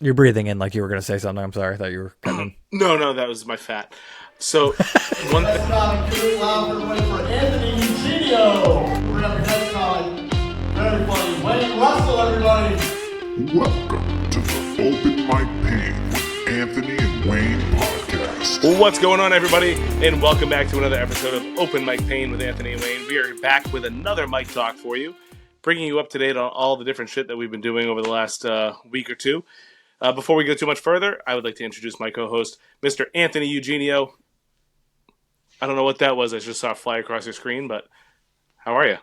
You're breathing in like you were going to say something. I'm sorry. I thought you were cutting in. No, that was my fat. So, one thing. For Anthony Eugenio. We're going to next time. Very funny. Wayne Russell, everybody. Welcome to the Open Mic Pain with Anthony and Wayne podcast. What's going on, everybody? And welcome back to another episode of Open Mic Pain with Anthony and Wayne. We are back with another mic talk for you, bringing you up to date on all the different shit that we've been doing over the last week or two. Before we go too much further, I would like to introduce my co-host, Mr. Anthony Eugenio. I don't know what that was. I just saw it fly across your screen, but how are you?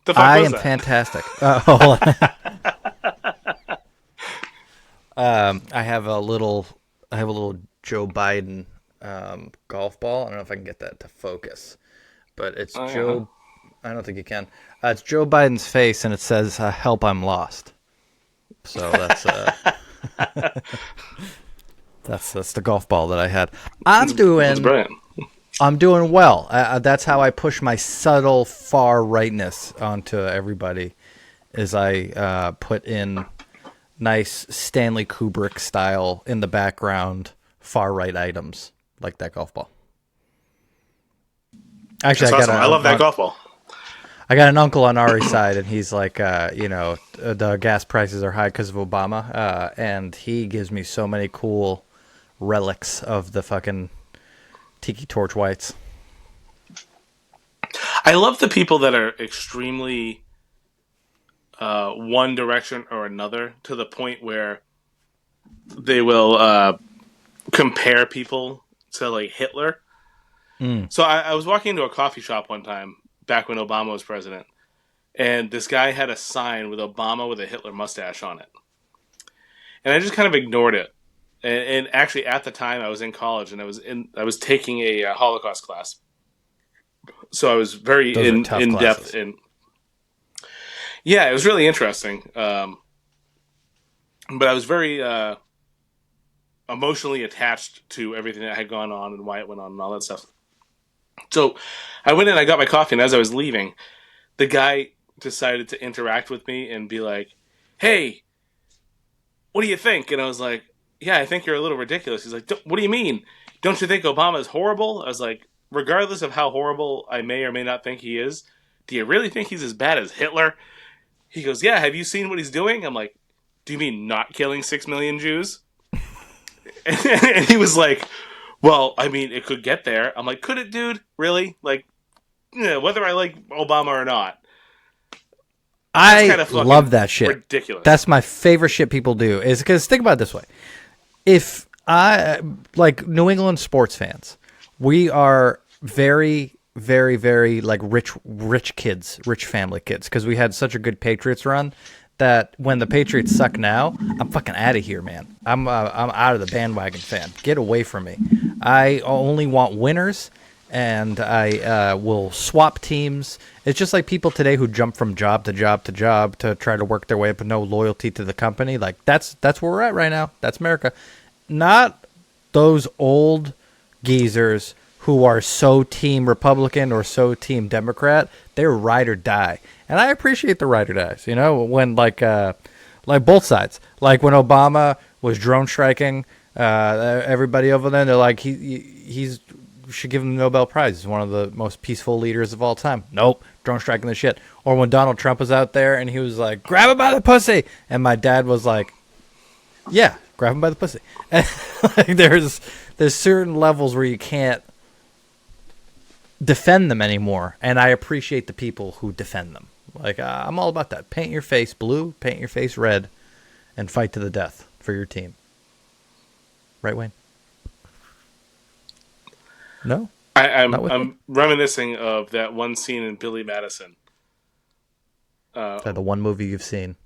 The fuck I was am that? fantastic. Hold on. I have a little Joe Biden golf ball. I don't know if I can get that to focus, but it's Joe. I don't think you can. It's Joe Biden's face, and it says, "Help, I'm lost." So that's that's the golf ball that I had. That's brilliant. I'm doing well. That's how I push my subtle far rightness onto everybody. Is I put in nice Stanley Kubrick style in the background far right items like that golf ball. Actually, That's awesome. I love that golf ball. I got an uncle on Ari's side, and he's like, the gas prices are high because of Obama, and he gives me so many cool relics of the fucking Tiki Torch whites. I love the people that are extremely one direction or another to the point where they will compare people to like Hitler. So I was walking into a coffee shop one time back when Obama was president, and this guy had a sign with Obama with a Hitler mustache on it. And I just kind of ignored it. And actually, at the time, I was in college, and I was taking a Holocaust class. So I was very in depth in. Yeah, it was really interesting. But I was very emotionally attached to everything that had gone on and why it went on and all that stuff. So I went in, I got my coffee, and as I was leaving, the guy decided to interact with me and be like, "Hey, what do you think?" And I was like, "Yeah, I think you're a little ridiculous." He's like, "What do you mean? Don't you think Obama is horrible?" I was like, "Regardless of how horrible I may or may not think he is, do you really think he's as bad as Hitler?" He goes, "Yeah, have you seen what he's doing?" I'm like, "Do you mean not killing 6 million Jews?" And he was like, "Well, I mean, it could get there." I'm like, "Could it, dude? Really? Like, whether I like Obama or not." I love that shit. Ridiculous. That's my favorite shit people do. Is because think about it this way: if I like New England sports fans, we are very, very, very like rich kids, rich family kids, because we had such a good Patriots run that when the Patriots suck now, I'm fucking out of here, man. I'm out of the bandwagon fan. Get away from me. I only want winners. And I will swap teams. It's just like people today who jump from job to job to job to try to work their way up with no loyalty to the company. Like that's where we're at right now. That's America. Not those old geezers who are so team Republican or so team Democrat. They're ride or die. And I appreciate the ride or dies. You know, when like both sides. Like when Obama was drone striking everybody over there, they're like he's should give him the Nobel Prize. He's one of the most peaceful leaders of all time. Nope, drone striking the shit. Or when Donald Trump was out there and he was like, "Grab him by the pussy," and my dad was like, "Yeah, grab him by the pussy." And like, there's certain levels where you can't defend them anymore, and I appreciate the people who defend them. Like I'm all about that. Paint your face blue, paint your face red, and fight to the death for your team. Right, Wayne? No, I'm reminiscing of that one scene in Billy Madison. The one movie you've seen.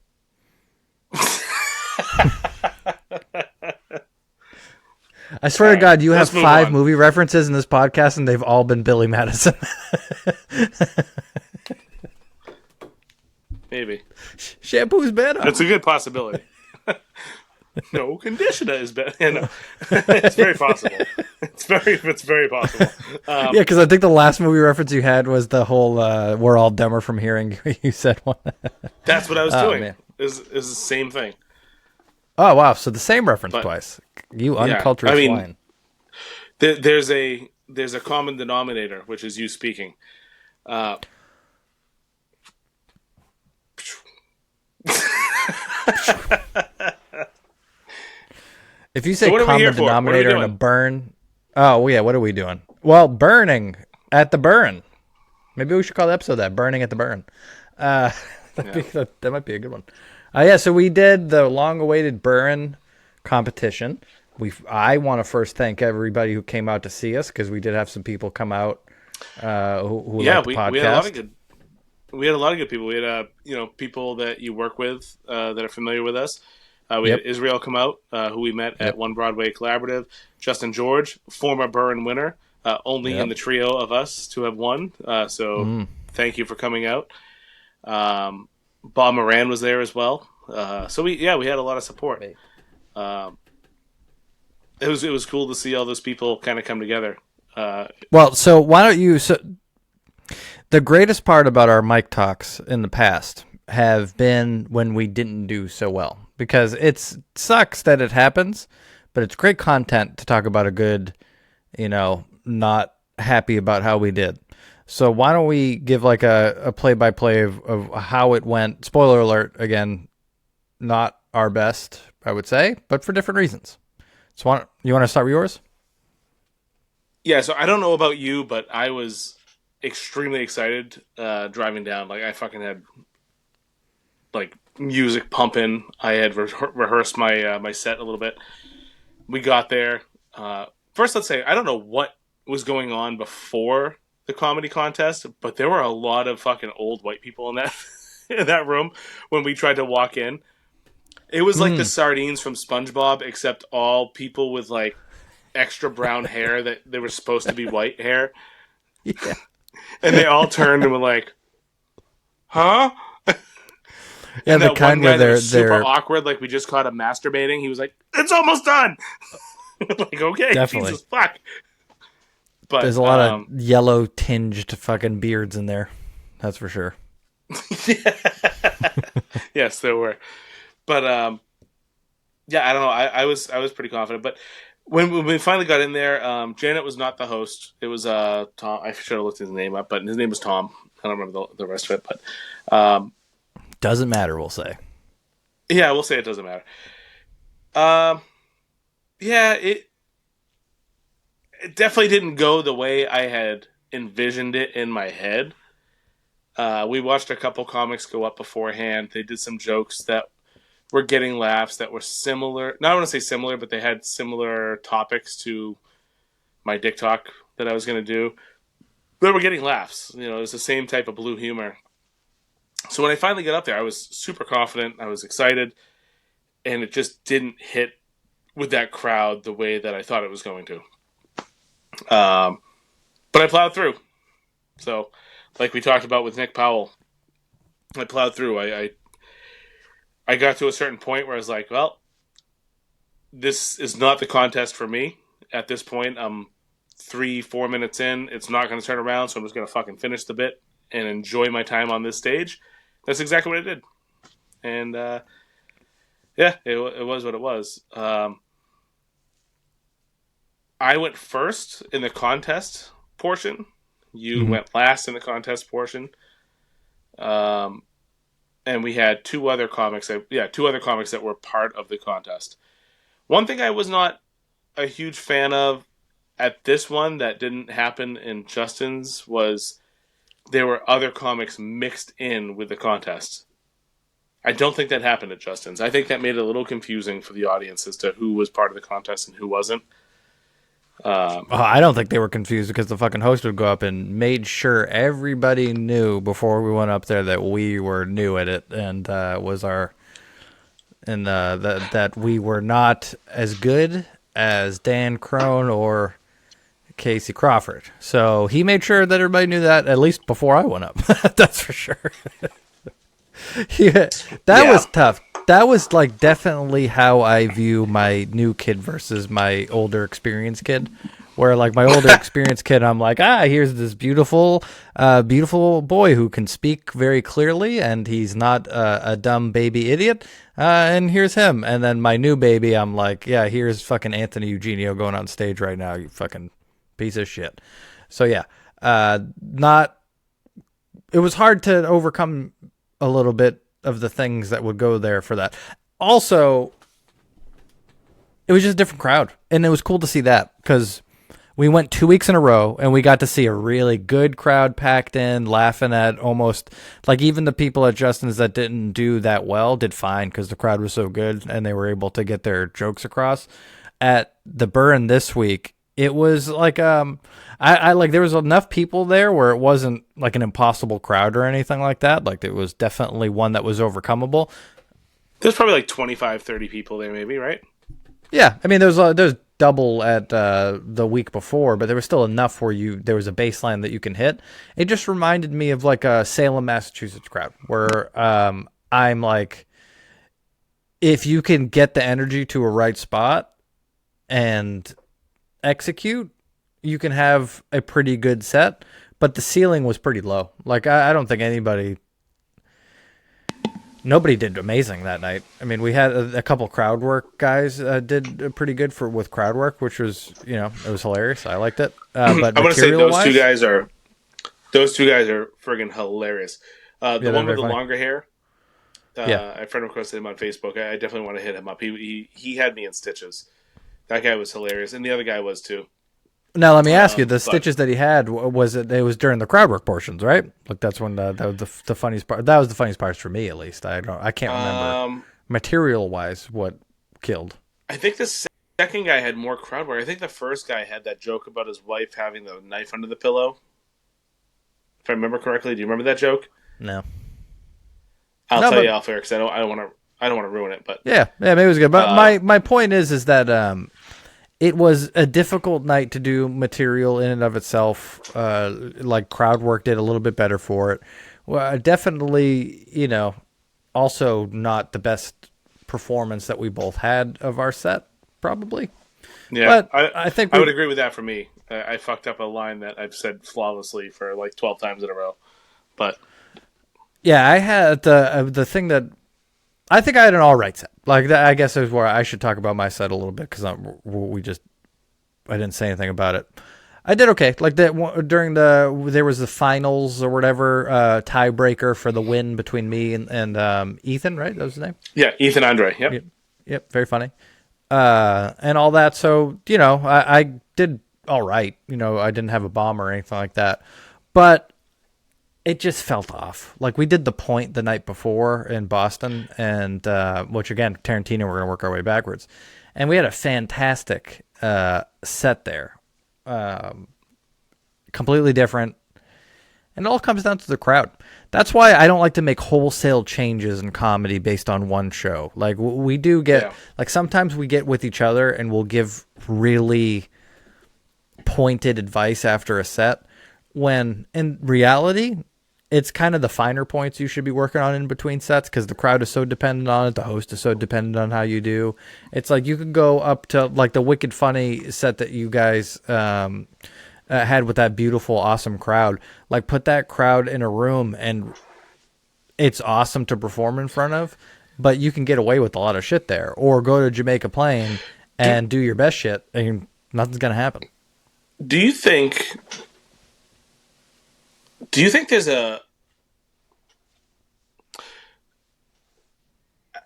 I swear to God, you have 5 movie references in this podcast, and they've all been Billy Madison. Maybe. Shampoo's better. That's a good possibility. No, conditioner is better. Yeah, no. It's very possible. It's very possible. Yeah, because I think the last movie reference you had was the whole "we're all dumber from hearing." You said one. That's what I was doing. Man. Is the same thing. Oh wow! So the same reference But- twice. You Yeah, uncultured I mean- swine. There's a common denominator, which is you speaking. If you say So what are we here common for? What are we denominator and a doing? burn, oh yeah, what are we doing? Well, burning at the burn. Maybe we should call the episode that "Burning at the Burn." That might be a good one. Yeah, so we did the long-awaited Burren competition. I want to first thank everybody who came out to see us because we did have some people come out who liked the podcast. we had a lot of good. We had a lot of good people. We had people that you work with that are familiar with us. We had Israel come out, who we met at One Broadway Collaborative. Justin George, former Burren winner, only in the trio of us to have won. So thank you for coming out. Bob Moran was there as well. So we had a lot of support. It was cool to see all those people kind of come together. Well, so why don't you? So the greatest part about our mic talks in the past have been when we didn't do so well, because it sucks that it happens, but it's great content to talk about a good, not happy about how we did. So why don't we give like a play-by-play of how it went? Spoiler alert, again, not our best, I would say, but for different reasons. So you want to start with yours? Yeah, so I don't know about you, but I was extremely excited driving down. Like, I fucking had like music pumping. I had rehearsed my set a little bit. We got there. First, let's say I don't know what was going on before the comedy contest, but there were a lot of fucking old white people in that in that room when we tried to walk in. It was like the sardines from SpongeBob, except all people with like extra brown hair that they were supposed to be white hair. Yeah. And they all turned and were like, "Huh?" Yeah, And the that kind one guy where that was super they're awkward, like we just caught him masturbating. He was like, "It's almost done." Like, okay, Definitely. Jesus fuck. But there's a lot of yellow tinged fucking beards in there. That's for sure. Yes, there were. But I don't know. I was pretty confident. But when we finally got in there, Janet was not the host. It was Tom. I should have looked his name up, but his name was Tom. I don't remember the rest of it, but Doesn't matter, we'll say. yeah, we'll say it doesn't matter. It definitely didn't go the way I had envisioned it in my head. We watched a couple comics go up beforehand. They did some jokes that were getting laughs that were similar. Not I want to say similar, but they had similar topics to my Dick Talk that I was going to do. They were getting laughs. It was the same type of blue humor. So when I finally got up there, I was super confident. I was excited. And it just didn't hit with that crowd the way that I thought it was going to. But I plowed through. So, like we talked about with Nick Powell, I plowed through. I got to a certain point where I was like, well, this is not the contest for me. At this point, I'm 3-4 minutes in. It's not going to turn around, so I'm just going to fucking finish the bit and enjoy my time on this stage. That's exactly what I did. And, it was what it was. I went first in the contest portion. You went last in the contest portion. And we had two other comics that were part of the contest. One thing I was not a huge fan of at this one that didn't happen in Justin's was there were other comics mixed in with the contest. I don't think that happened at Justin's. I think that made it a little confusing for the audience as to who was part of the contest and who wasn't. I don't think they were confused because the fucking host would go up and made sure everybody knew before we went up there that we were new at it and that we were not as good as Dan Crone or Casey Crawford. So he made sure that everybody knew that at least before I went up. That's for sure. That was tough. That was like definitely how I view my new kid versus my older experienced kid, Where like my older experienced kid, I'm like, here's this beautiful boy who can speak very clearly, and he's not a dumb baby idiot. And here's him. And then my new baby, I'm like, yeah, here's fucking Anthony Eugenio going on stage right now, you fucking piece of shit. So yeah, it was hard to overcome a little bit of the things that would go there for that. Also, it was just a different crowd, and it was cool to see that because we went 2 weeks in a row, and we got to see a really good crowd packed in, laughing at almost like even the people at Justin's that didn't do that well did fine because the crowd was so good, and they were able to get their jokes across. At the Burren this week, it was like I like there was enough people there where it wasn't like an impossible crowd or anything like that. Like it was definitely one that was overcomable. There's probably like 25, 30 people there, maybe, right? Yeah, I mean there's double at the week before, but there was still enough where there was a baseline that you can hit. It just reminded me of like a Salem, Massachusetts crowd where I'm like, if you can get the energy to a right spot and execute, you can have a pretty good set. But the ceiling was pretty low. Like I don't think nobody did amazing that night. I mean, we had a couple crowd work guys did pretty good with crowd work, which was, it was hilarious. I liked it. But I want to say those two guys are friggin' hilarious. The one with the longer hair, I friend requested him on Facebook. I definitely want to hit him up. He had me in stitches. That guy was hilarious, and the other guy was too. Now let me ask you: the stitches that he had it was during the crowd work portions, right? Like that's when that was the funniest part. That was the funniest parts for me, at least. I can't remember material wise what killed. I think the second guy had more crowd work. I think the first guy had that joke about his wife having the knife under the pillow. If I remember correctly, do you remember that joke? No. I'll tell you off air because I don't want to ruin it. But yeah, maybe it was good. But my point is that it was a difficult night to do material in and of itself. Like crowd work did a little bit better for it. Well, definitely, also not the best performance that we both had of our set, probably. Yeah, but I think I would agree with that. For me, I fucked up a line that I've said flawlessly for like 12 times in a row. But yeah, I had the thing that I think I had an all right set. Like that, I guess is where I should talk about my set a little bit because I didn't say anything about it. I did okay. Like that during there was the finals or whatever tiebreaker for the win between me and Ethan, right? That was his name. Yeah, Ethan Andre. Yep. Very funny. And all that. So I did all right. I didn't have a bomb or anything like that, but it just felt off. Like we did the point the night before in Boston, and which again, Tarantino, we're gonna work our way backwards, and we had a fantastic set there, completely different, and it all comes down to the crowd. That's why I don't like to make wholesale changes in comedy based on one show. Like we do get, like sometimes we get with each other and we'll give really pointed advice after a set, when in reality, it's kind of the finer points you should be working on in between sets because the crowd is so dependent on it. The host is so dependent on how you do. It's like you could go up to like the Wicked Funny set that you guys had with that beautiful, awesome crowd. Like put that crowd in a room and it's awesome to perform in front of, but you can get away with a lot of shit there. Or go to Jamaica Plain and do your best shit and nothing's going to happen. Do you think there's a...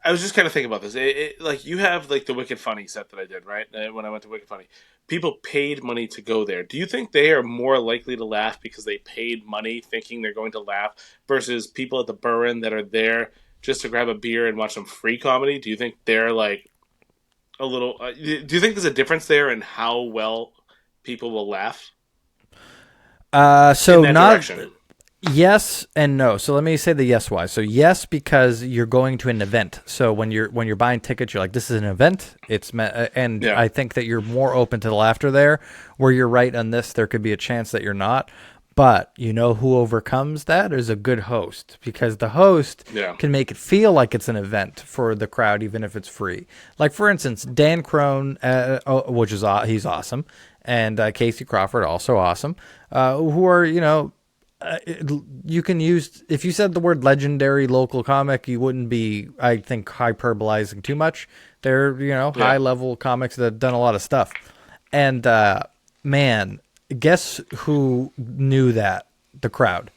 I was just kind of thinking about this. Like you have like the Wicked Funny set that I did, right? When I went to Wicked Funny, people paid money to go there. Do you think they are more likely to laugh because they paid money thinking they're going to laugh versus people at the Burren that are there just to grab a beer and watch some free comedy? Do you think they're like a little... do you think there's a difference there in how well people will laugh? So not direction? Yes and no. So let me say the yes why. So yes, because you're going to an event. So when you're buying tickets, you're like, this is an event. I think that you're more open to the laughter there. Where you're right on this, there could be a chance that you're not. But you know who overcomes that is a good host, because the host can make it feel like it's an event for the crowd, even if it's free. Like, for instance, Dan Crone, which is he's awesome, and Casey Crawford, also awesome, who are, you can use, if you said the word legendary local comic, you wouldn't be, I think, hyperbolizing too much. They're, high-level comics that have done a lot of stuff. And, man, guess who knew that? The crowd.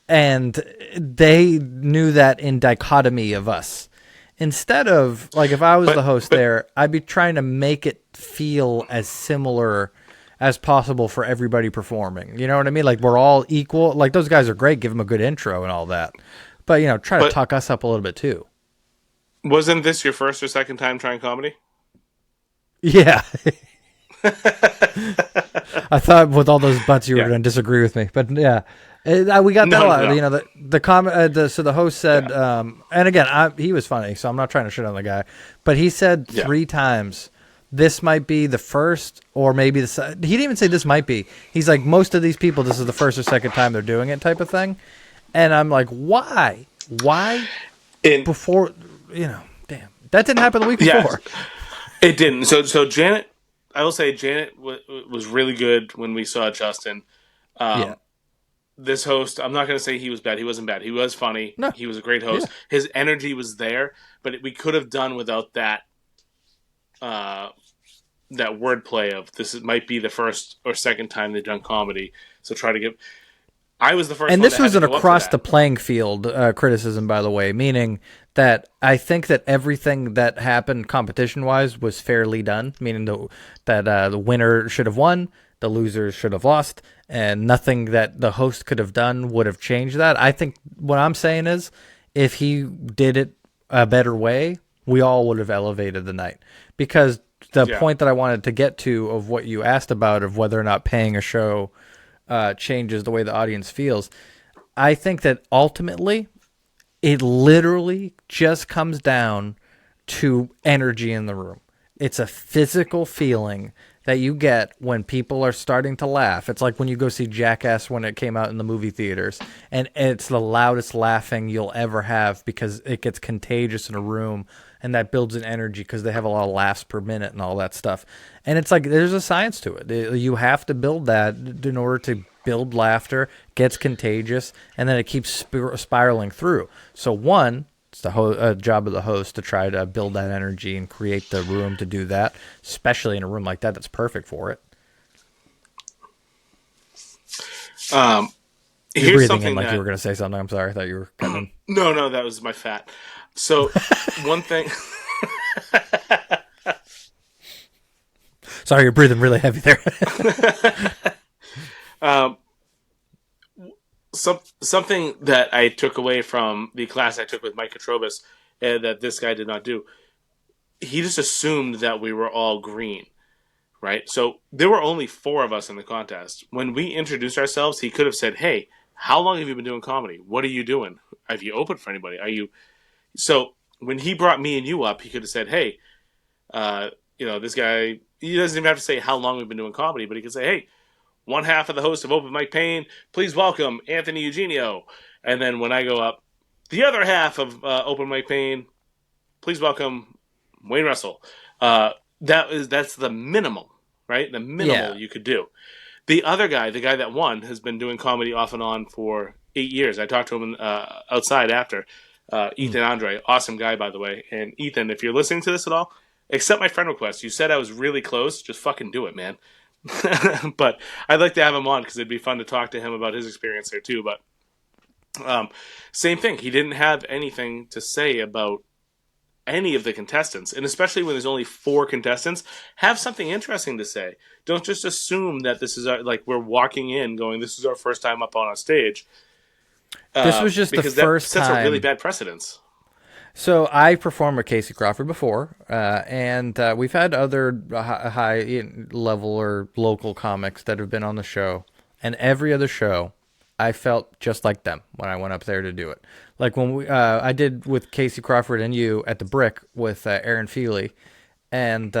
And they knew that in dichotomy of us. Instead of, like, if I was the host there, I'd be trying to make it feel as similar as possible for everybody performing. You know what I mean? Like, we're all equal. Like, those guys are great. Give them a good intro and all that. But, try to talk us up a little bit, too. Wasn't this your first or second time trying comedy? Yeah. I thought with all those butts you were going to disagree with me, but yeah, we got that a lot. No. So the host said, and again, he was funny, so I'm not trying to shit on the guy, but he said 3 times, this might be the first, or maybe he didn't even say this might be. He's like, most of these people, this is the first or second time they're doing it, type of thing. And I'm like, why? Before, damn, that didn't happen the week before. It didn't. So Janet. I will say Janet was really good when we saw Justin. This host, I'm not going to say he was bad. He wasn't bad. He was funny. No. He was a great host. Yeah. His energy was there, but we could have done without that that wordplay of might be the first or second time they've done comedy. So try to give. I was the first. And one this was an across the playing field criticism, by the way, meaning that I think that everything that happened competition-wise was fairly done, meaning that the winner should have won, the losers should have lost, and nothing that the host could have done would have changed that. I think what I'm saying is, if he did it a better way, we all would have elevated the night. Because the point that I wanted to get to of what you asked about, of whether or not paying a show changes the way the audience feels, I think that ultimately it literally just comes down to energy in the room. It's a physical feeling that you get when people are starting to laugh. It's like when you go see Jackass when it came out in the movie theaters, and it's the loudest laughing you'll ever have because it gets contagious in a room, and that builds an energy because they have a lot of laughs per minute and all that stuff. And it's like there's a science to it. You have to build that in order to build laughter, gets contagious, and then it keeps spiraling through. So it's the job of the host to try to build that energy and create the room to do that, especially in a room like that that's perfect for it. You're breathing in like you were going to say something. I'm sorry. I thought you were coming. No, that was my fat. So one thing. Sorry, you're breathing really heavy there. Something that I took away from the class I took with Mike Katrobis, that this guy did not do. He just assumed that we were all green, right? So there were only 4 of us in the contest. When we introduced ourselves, he could have said, "Hey, how long have you been doing comedy? What are you doing? Have you opened for anybody? Are you?" So when he brought me and you up, he could have said, "Hey, this guy." He doesn't even have to say how long we've been doing comedy, but he could say, "Hey, one half of the host of Open Mike Payne, please welcome Anthony Eugenio." And then when I go up, the other half of Open Mike Payne, please welcome Wayne Russell. That's the minimal, right? The minimal you could do. The other guy, the guy that won, has been doing comedy off and on for 8 years. I talked to him outside after. Ethan Andre, awesome guy, by the way. And Ethan, if you're listening to this at all, accept my friend request. You said I was really close. Just fucking do it, man. But I'd like to have him on because it'd be fun to talk to him about his experience there too. But same thing. He didn't have anything to say about any of the contestants. And especially when there's only 4 contestants, have something interesting to say. Don't just assume that this is we're walking in going, this is our first time up on a stage. This was just the first time. That sets a really bad precedence. So I performed with Casey Crawford before, and we've had other high-level or local comics that have been on the show. And every other show, I felt just like them when I went up there to do it. Like when I did with Casey Crawford and you at the Brick with Aaron Feely, and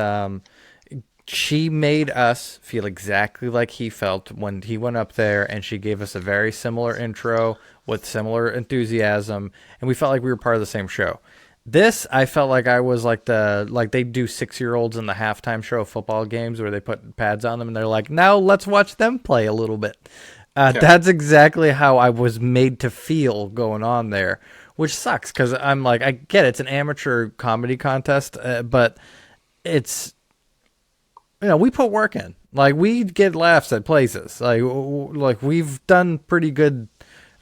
she made us feel exactly like he felt when he went up there, and she gave us a very similar intro with similar enthusiasm, and we felt like we were part of the same show. This, I felt like I was like they do 6-year-olds in the halftime show of football games where they put pads on them and they're like, now let's watch them play a little bit. That's exactly how I was made to feel going on there, which sucks because I'm like, I get it, it's an amateur comedy contest, but it's, we put work in. Like, we get laughs at places. Like we've done pretty good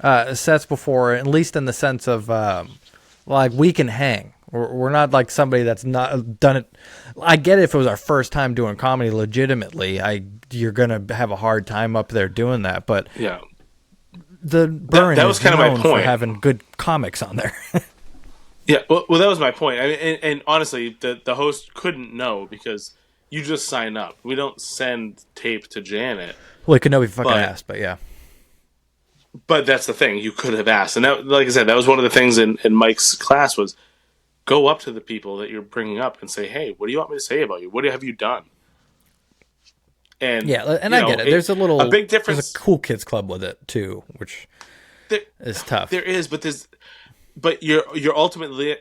sets before, at least in the sense of like we can hang. We're not like somebody that's not done it. I get it if it was our first time doing comedy legitimately. You're gonna have a hard time up there doing that. But yeah, the Burren that was kind of my point for having good comics on there. Yeah, well, that was my point. I mean, and honestly, the host couldn't know because you just sign up. We don't send tape to Janet. Well, he could know if he fucking asked, but yeah. But that's the thing. You could have asked. And that, like I said, that was one of the things in Mike's class was go up to the people that you're bringing up and say, hey, what do you want me to say about you? What have you done? And yeah, and I get it. There's a big difference. There's a cool kids club with it too, which is tough. There is, but you're ultimately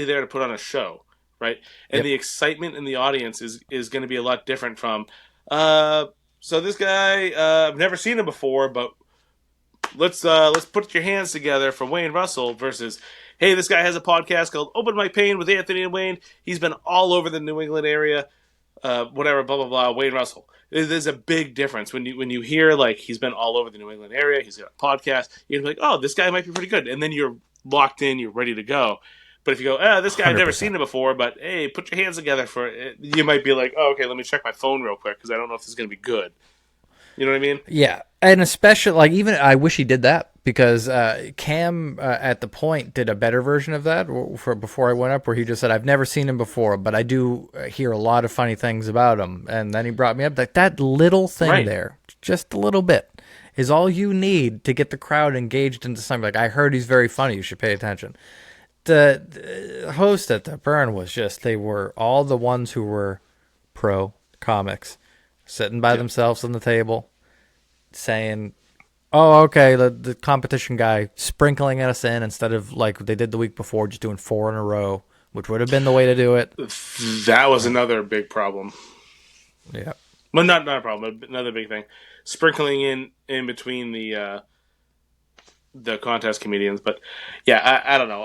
there to put on a show, right? And the excitement in the audience is going to be a lot different from, so this guy, I've never seen him before, but let's put your hands together for Wayne Russell versus, hey, this guy has a podcast called Open Mike Pain with Anthony and Wayne. He's been all over the New England area, whatever, blah, blah, blah, Wayne Russell. There's a big difference when you hear, like, he's been all over the New England area, he's got a podcast, you're like, oh, this guy might be pretty good. And then you're locked in, you're ready to go. But if you go, this guy, I've never seen him before, but, hey, put your hands together for it, you might be like, oh, okay, let me check my phone real quick because I don't know if this is going to be good. You know what I mean? Yeah, and especially, like, even I wish he did that because Cam at the point did a better version of that before I went up, where he just said, I've never seen him before, but I do hear a lot of funny things about him. And then he brought me up. Like, that little thing there, just a little bit, is all you need to get the crowd engaged into something. Like, I heard he's very funny. You should pay attention. The host at the Burn was just, they were all the ones who were pro comics, sitting by themselves on the table, saying, oh, okay, the competition guy sprinkling us in instead of like they did the week before, just doing 4 in a row, which would have been the way to do it. That was another big problem. Yeah. Well, not a problem, but another big thing. Sprinkling in between the contest comedians. But yeah, I don't know.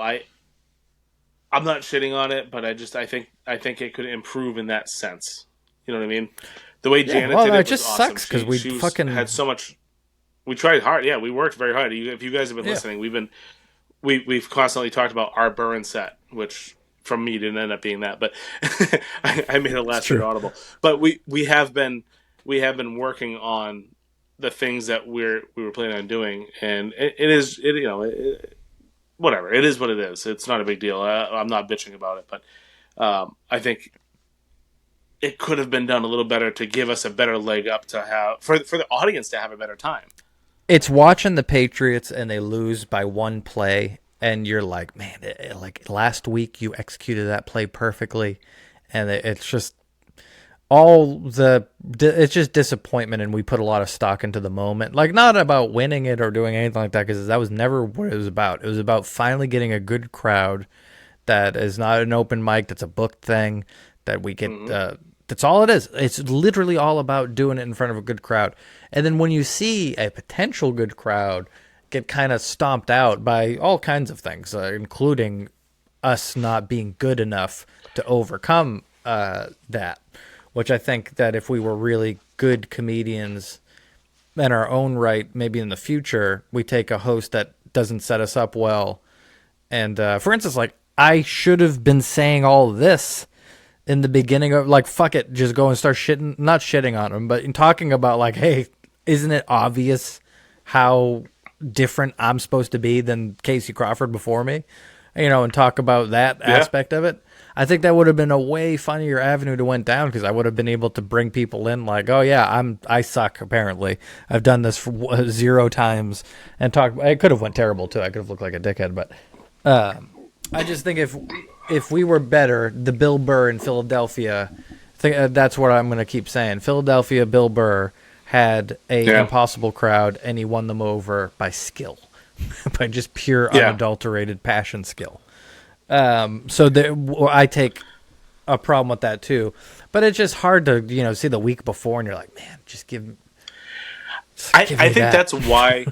I'm not shitting on it, but I think it could improve in that sense. You know what I mean? The way Janet did it was just awesome. Sucks because we fucking had so much. We tried hard. Yeah, we worked very hard. If you guys have been listening, we've constantly talked about our Burren set, which from me didn't end up being that, but I made it last year audible. But we have been working on the things that we were planning on doing, and whatever. It is what it is. It's not a big deal. I'm not bitching about it, but I think it could have been done a little better to give us a better leg up to have for the audience to have a better time. It's watching the Patriots and they lose by one play, and you're like, man, like last week you executed that play perfectly, and it's just it's just disappointment, and we put a lot of stock into the moment. Like, not about winning it or doing anything like that, because that was never what it was about. It was about finally getting a good crowd that is not an open mic, that's a booked thing, that we get. That's all it is. It's literally all about doing it in front of a good crowd. And then when you see a potential good crowd get kind of stomped out by all kinds of things, including us not being good enough to overcome that, which I think that if we were really good comedians in our own right, maybe in the future, we take a host that doesn't set us up well. And for instance, like, I should have been saying all this in the beginning of, like, fuck it, just go and start not shitting on him, but in talking about, like, hey, isn't it obvious how different I'm supposed to be than Casey Crawford before me? And talk about that aspect of it. I think that would have been a way funnier avenue to went down, because I would have been able to bring people in like, oh yeah, I suck, apparently. I've done this for 0 times, and talk. It could have went terrible too. I could have looked like a dickhead, but I just think if we were better, the Bill Burr in Philadelphia That's what I'm going to keep saying. Philadelphia, Bill Burr had a impossible crowd, and he won them over by skill, by just pure unadulterated passion skill. I take a problem with that too, but it's just hard to see the week before, and you're like, man, just give me. I think that's why.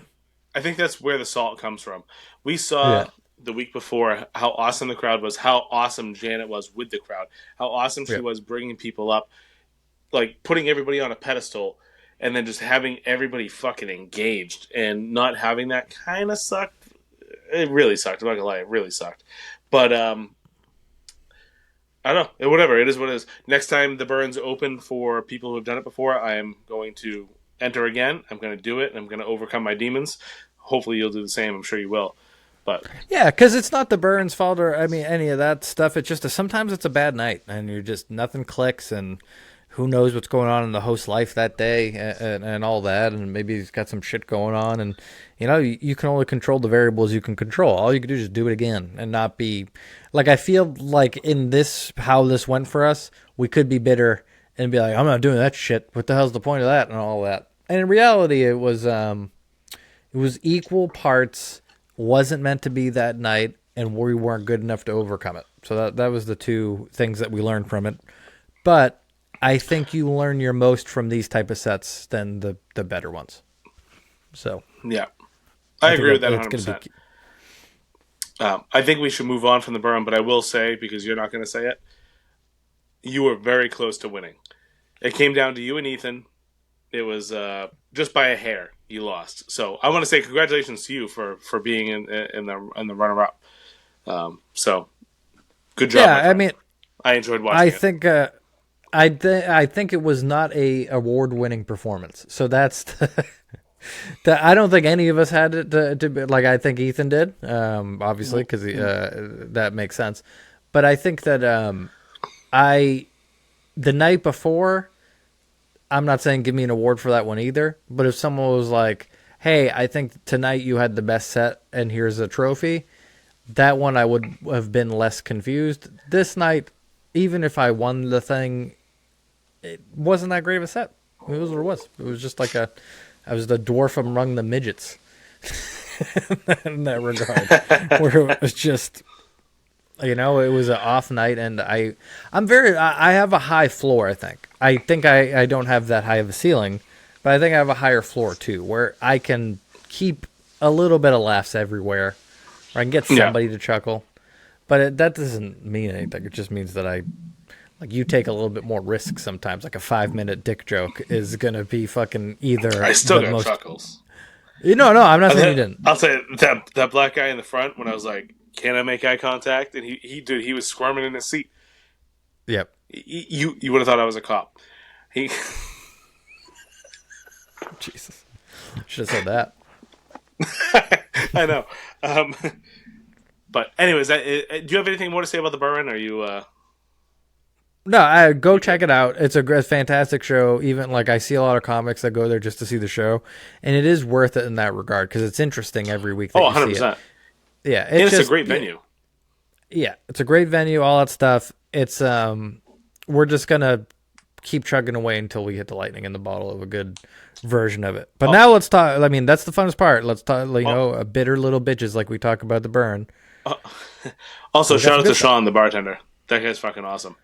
I think that's where the salt comes from. We saw the week before how awesome the crowd was, how awesome Janet was with the crowd, how awesome she was bringing people up, like putting everybody on a pedestal, and then just having everybody fucking engaged, and not having that kind of sucked. It really sucked. I'm not gonna lie, it really sucked. But I don't know. Whatever. It is what it is. Next time the Burns open for people who have done it before, I am going to enter again. I'm going to do it, and I'm going to overcome my demons. Hopefully you'll do the same. I'm sure you will. But yeah, because it's not the Burns' fault or any of that stuff. It's just sometimes it's a bad night, and you're just nothing clicks, and who knows what's going on in the host's life that day and all that, and maybe he's got some shit going on, and you can only control the variables you can control. All you can do is just do it again and not be like, I feel like in this, how this went for us, we could be bitter and be like, I'm not doing that shit. What the hell's the point of that and all that? And in reality, it was equal parts, wasn't meant to be that night, and we weren't good enough to overcome it. So that was the two things that we learned from it. But I think you learn your most from these type of sets than the better ones. So yeah, I agree with that 100%. I think we should move on from the Burren, but I will say, because you're not going to say it, you were very close to winning. It came down to you and Ethan. It was just by a hair you lost. So I want to say congratulations to you for being in the runner-up. So good job. Yeah, I mean, I enjoyed watching it. Think. I think it was not a award-winning performance. So that's I don't think any of us had it to be, like I think Ethan did, obviously, because that makes sense. But I think that the night before, I'm not saying give me an award for that one either, but if someone was like, hey, I think tonight you had the best set and here's a trophy, that one I would have been less confused. This night, even if I won the thing, it wasn't that great of a set. It was what it was. It was just like I was the dwarf among the midgets in that regard, where it was just, it was an off night, and I have a high floor. I think I don't have that high of a ceiling, but I think I have a higher floor too, where I can keep a little bit of laughs everywhere, or I can get somebody to chuckle. But that doesn't mean anything. It just means that you take a little bit more risk sometimes. Like a 5-minute dick joke is going to be fucking either. I still got chuckles. No, I'm not saying you didn't. I'll say that black guy in the front, when I was like, can I make eye contact? And he was squirming in his seat. Yep. You would have thought I was a cop. Jesus. Should have said that. I know. But anyways, do you have anything more to say about the Burren? Are you? No, go check it out. It's a fantastic show. Even I see a lot of comics that go there just to see the show, and it is worth it in that regard because it's interesting every week. 100%. Yeah, it's a great venue. Yeah, it's a great venue. All that stuff. It's we're just gonna keep chugging away until we hit the lightning in the bottle of a good version of it. But now let's talk. I mean, that's the funnest part. Let's talk. A bitter little bitches like we talk about the Burn. Also, shout out to Sean, the bartender. That guy's fucking awesome.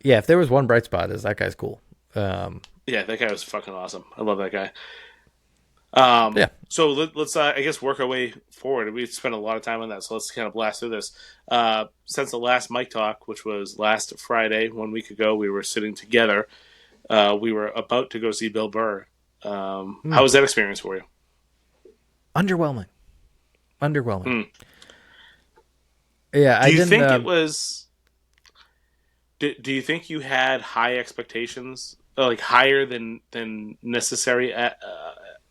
Yeah, if there was one bright spot, is that guy's cool. Yeah, that guy was fucking awesome. I love that guy. Yeah. So let's I guess work our way forward. We spent a lot of time on that, so let's kind of blast through this. Since the last mic talk, which was last Friday, 1 week ago, we were sitting together. We were about to go see Bill Burr. How was that experience for you? Underwhelming. Yeah, Do you think it was? Do you think you had high expectations, like higher than necessary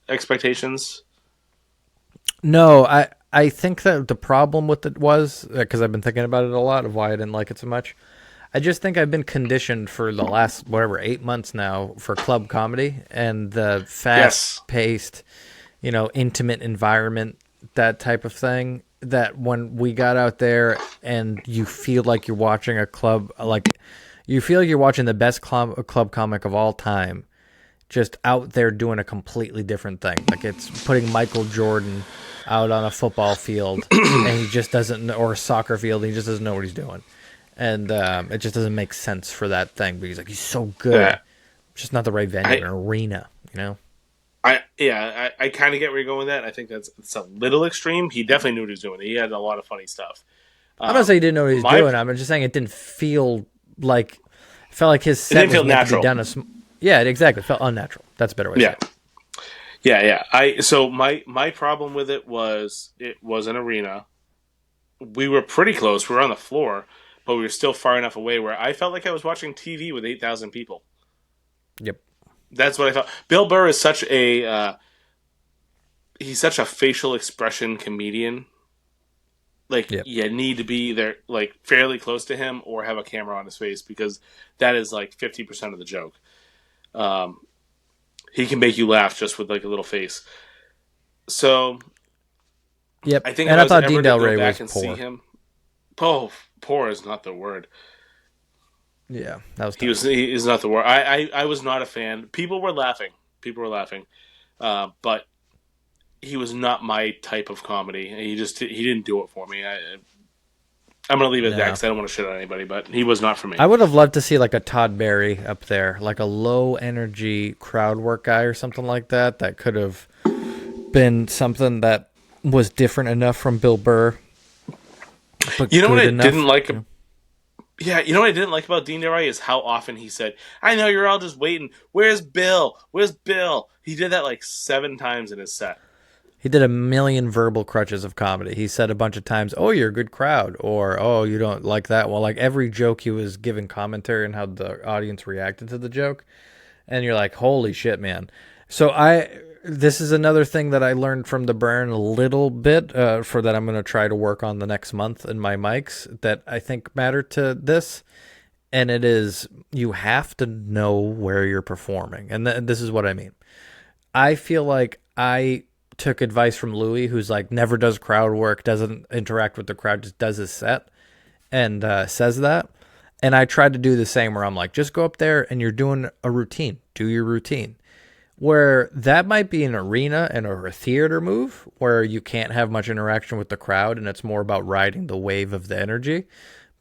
expectations? No, I think that the problem with it was, because I've been thinking about it a lot of why I didn't like it so much. I just think I've been conditioned for the last 8 months now for club comedy and the fast-paced, intimate environment, that type of thing. That when we got out there and you feel like you're watching a club, You feel like you're watching the best club comic of all time, just out there doing a completely different thing. Like it's putting Michael Jordan out on a football field, and he just doesn't, or a soccer field, and he just doesn't know what he's doing, and it just doesn't make sense for that thing. But he's so good, just not the right venue, an arena, I kind of get where you're going with that. I think it's a little extreme. He definitely knew what he was doing. He had a lot of funny stuff. I'm not saying he didn't know what he was doing. I'm just saying it didn't feel like, it felt like his set was meant to be done. Yeah, exactly. It felt unnatural. That's a better way to say it. Yeah. So my problem with it was an arena. We were pretty close. We were on the floor, but we were still far enough away where I felt like I was watching TV with 8,000 people. Yep. That's what I felt. Bill Burr is such a facial expression comedian. You need to be there, fairly close to him, or have a camera on his face, because that is 50% of the joke. He can make you laugh just with a little face. So, yep. I think and if I thought was Dean ever Del to go Rey back was and poor. see him, poor is not the word. Yeah, that was. He is not the word. I was not a fan. People were laughing, but he was not my type of comedy. He didn't do it for me. I'm going to leave it at that because I don't want to shit on anybody, but he was not for me. I would have loved to see a Todd Berry up there, a low energy crowd work guy or something like that. That could have been something that was different enough from Bill Burr. But you know what I didn't like? Yeah, you know what I didn't like about Dean Del Rey is how often he said, "I know you're all just waiting. Where's Bill? Where's Bill?" He did that 7 times in his set. He did a million verbal crutches of comedy. He said a bunch of times, "Oh, you're a good crowd," or "Oh, you don't like that." Well, every joke he was giving commentary on how the audience reacted to the joke, and you're like, "Holy shit, man!" So this is another thing that I learned from the Burn a little bit for that I'm going to try to work on the next month in my mics that I think matter to this, and it is you have to know where you're performing, and this is what I mean. I feel like I took advice from Louis, who's never does crowd work, doesn't interact with the crowd, just does his set, and says that. And I tried to do the same where I'm just go up there and you're doing a routine. Do your routine. Where that might be an arena and a theater move where you can't have much interaction with the crowd and it's more about riding the wave of the energy.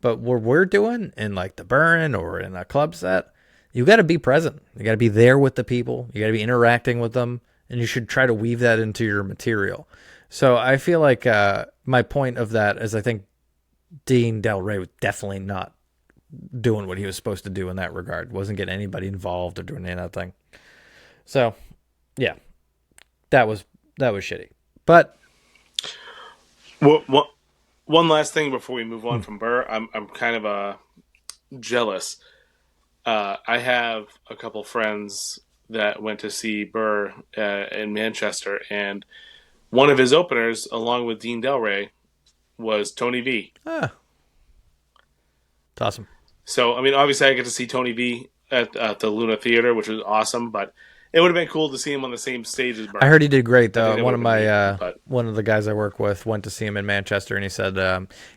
But what we're doing in the Burn or in a club set, you got to be present. You got to be there with the people. You got to be interacting with them. And you should try to weave that into your material. So I feel like my point of that is I think Dean Del Rey was definitely not doing what he was supposed to do in that regard. Wasn't getting anybody involved or doing any of that thing. So, yeah, that was shitty. But one last thing before we move on from Burr, I'm kind of jealous. I have a couple friends that went to see Burr in Manchester, and one of his openers, along with Dean Del Rey, was Tony V. It's awesome. So, obviously I get to see Tony V at the Luna Theater, which was awesome, but it would have been cool to see him on the same stage as Burr. I heard he did great, though. One of the guys I work with went to see him in Manchester, and he said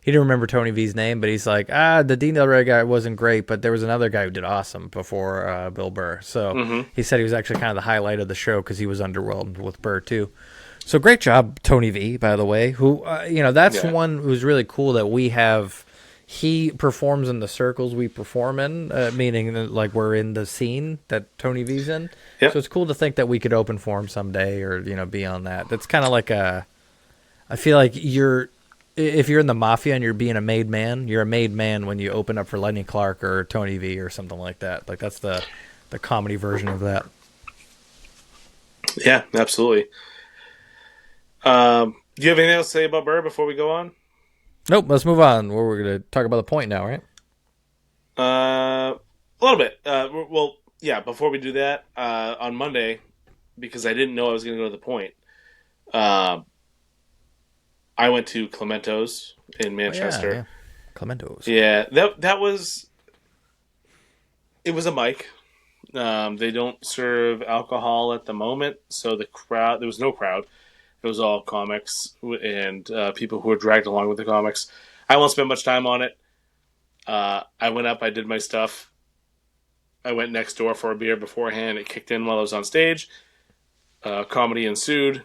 he didn't remember Tony V's name, but he's like, the Dean Del Rey guy wasn't great, but there was another guy who did awesome before Bill Burr. So he said he was actually kind of the highlight of the show because he was underwhelmed with Burr, too. So great job, Tony V, by the way, who, that's one who's really cool that we have. He performs in the circles we perform in, meaning we're in the scene that Tony V's in. Yep. So it's cool to think that we could open for him someday or, be on that. That's kind of I feel like if you're in the Mafia and you're being a made man, you're a made man when you open up for Lenny Clark or Tony V or something like that. That's the comedy version of that. Yeah, absolutely. Do you have anything else to say about Burr before we go on? Nope, let's move on. We're going to talk about the point now, right? A little bit. Well, yeah, before we do that, on Monday, because I didn't know I was going to go to the point, I went to Clementos in Manchester. Oh, yeah. Clementos. Yeah, that was... It was a mic. They don't serve alcohol at the moment, so there was no crowd. It was all comics and people who were dragged along with the comics. I won't spend much time on it. I went up, I did my stuff. I went next door for a beer beforehand. It kicked in while I was on stage. Comedy ensued.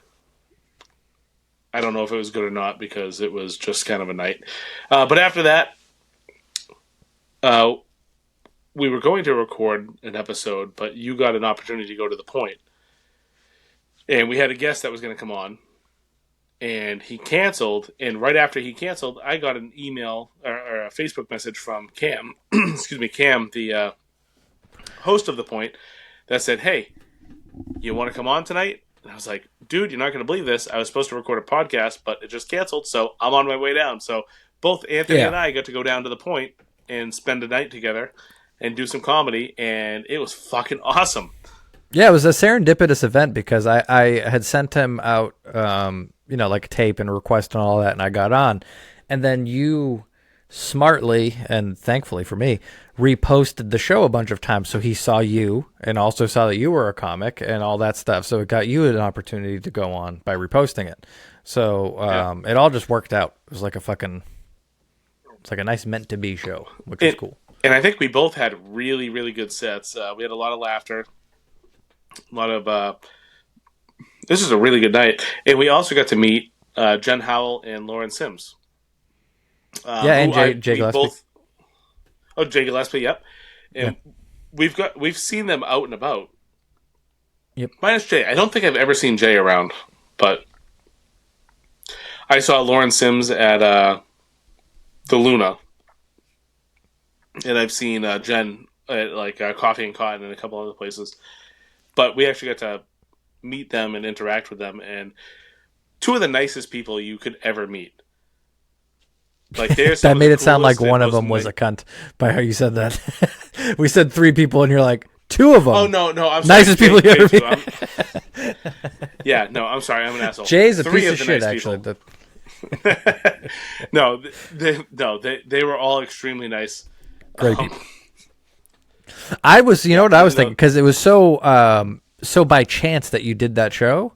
I don't know if it was good or not because it was just kind of a night. But after that, we were going to record an episode, but you got an opportunity to go to the point. And we had a guest that was going to come on, and he canceled. And right after he canceled, I got an email or a Facebook message from Cam, Cam, the host of the point, that said, "Hey, you want to come on tonight?" And I was like, "Dude, you're not going to believe this. I was supposed to record a podcast, but it just canceled, so I'm on my way down." So both Anthony and I got to go down to the point and spend a night together and do some comedy, and it was fucking awesome. Yeah, it was a serendipitous event because I had sent him out, like a tape and a request and all that, and I got on. And then you smartly, and thankfully for me, reposted the show a bunch of times. So he saw you and also saw that you were a comic and all that stuff. So it got you an opportunity to go on by reposting it. So it all just worked out. It was like it's like a nice meant-to-be show, which is cool. And I think we both had really, really good sets. We had a lot of laughter. A lot of this is a really good night, and we also got to meet Jen Howell and Lauren Sims. And Jay Gillespie. Jay Gillespie, yep. And we've seen them out and about. Yep. Minus Jay. I don't think I've ever seen Jay around, but I saw Lauren Sims at the Luna, and I've seen Jen at Coffee and Cotton and a couple other places. But we actually got to meet them and interact with them, and two of the nicest people you could ever meet. Like that made it sound like one of them was a cunt by how you said that. We said three people, and you're like, two of them. Oh no, I'm sorry. Nicest people you ever meet. Yeah, no, I'm sorry, I'm an asshole. Jay's a piece of shit, actually. No, they were all extremely nice. Great people. I was, what I was thinking, because it was so by chance that you did that show.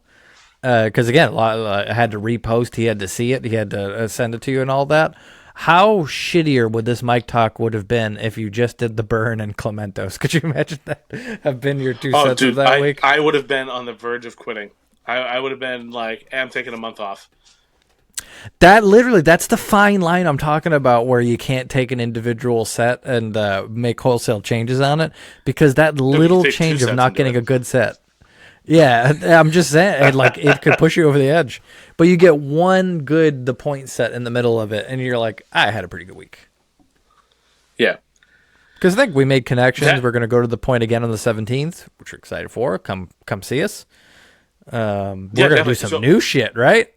Because again, I had to repost, he had to see it, he had to send it to you and all that. How shittier would this mic talk would have been if you just did the Burren and Clementos? Could you imagine that have been your two sets of that week? I would have been on the verge of quitting. I would have been like, I'm taking a month off. That's the fine line I'm talking about, where you can't take an individual set and make wholesale changes on it, because that little change of not getting a good set. Yeah, I'm just saying, it could push you over the edge. But you get one good The Point set in the middle of it, and you're like, I had a pretty good week. Yeah. Because I think we made connections. We're going to go to The Point again on the 17th, which we're excited for. Come see us. We're going to do some new shit, right?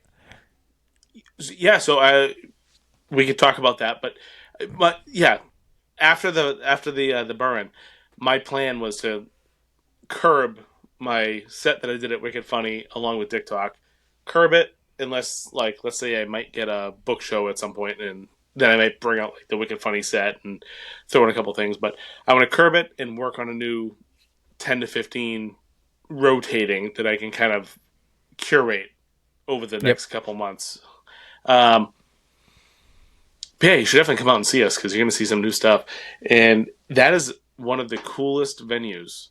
Yeah, so we could talk about that, but yeah, after the Burren, my plan was to curb my set that I did at Wicked Funny along with Dick Talk, curb it unless, let's say I might get a book show at some point, and then I might bring out the Wicked Funny set and throw in a couple things. But I want to curb it and work on a new 10 to 15 rotating that I can kind of curate over the next couple months. Yeah, you should definitely come out and see us, because you're going to see some new stuff. And that is one of the coolest venues.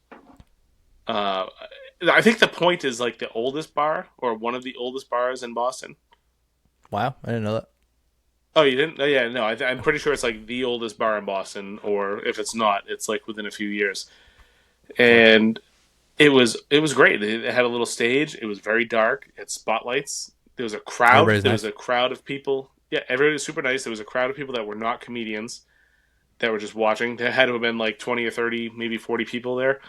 I think The Point is the oldest bar, or one of the oldest bars in Boston. Wow, I didn't know that. Oh, you didn't? Oh, yeah, no. I'm pretty sure it's the oldest bar in Boston, or if it's not, it's within a few years. And it was great. It had a little stage. It was very dark. It had spotlights. There was a crowd. Was a crowd of people. Yeah, everybody was super nice. There was a crowd of people that were not comedians that were just watching. There had to have been 20 or 30, maybe 40 people there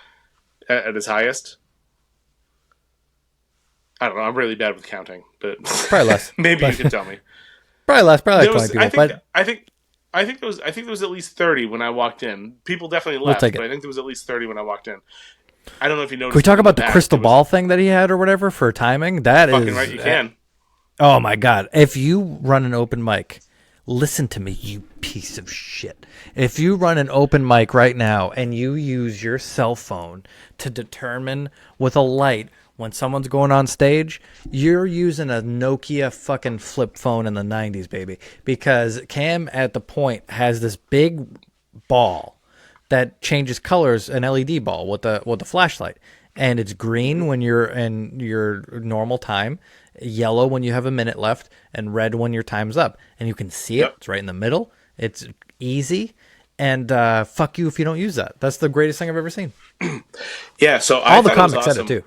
at its highest. I don't know. I'm really bad with counting, but probably less. Maybe you can tell me. Probably less. Probably 20 people. I think there was at least 30 when I walked in. People definitely left, but I think there was at least 30 when I walked in. I don't know if you noticed. Can we talk about the crystal ball thing that he had or whatever for timing? That is fucking right. You can. Oh my God. If you run an open mic, listen to me, you piece of shit. If you run an open mic right now and you use your cell phone to determine with a light when someone's going on stage, you're using a Nokia fucking flip phone in the 90s, baby. Because Cam at The Point has this big ball that changes colors, an LED ball with the flashlight, and it's green when you're in your normal time, yellow when you have a minute left, and red when your time's up, and you can see it. Yep. It's right in the middle. It's easy, and fuck you if you don't use that. That's the greatest thing I've ever seen. Yeah, so All the thought it was comics said awesome. it too.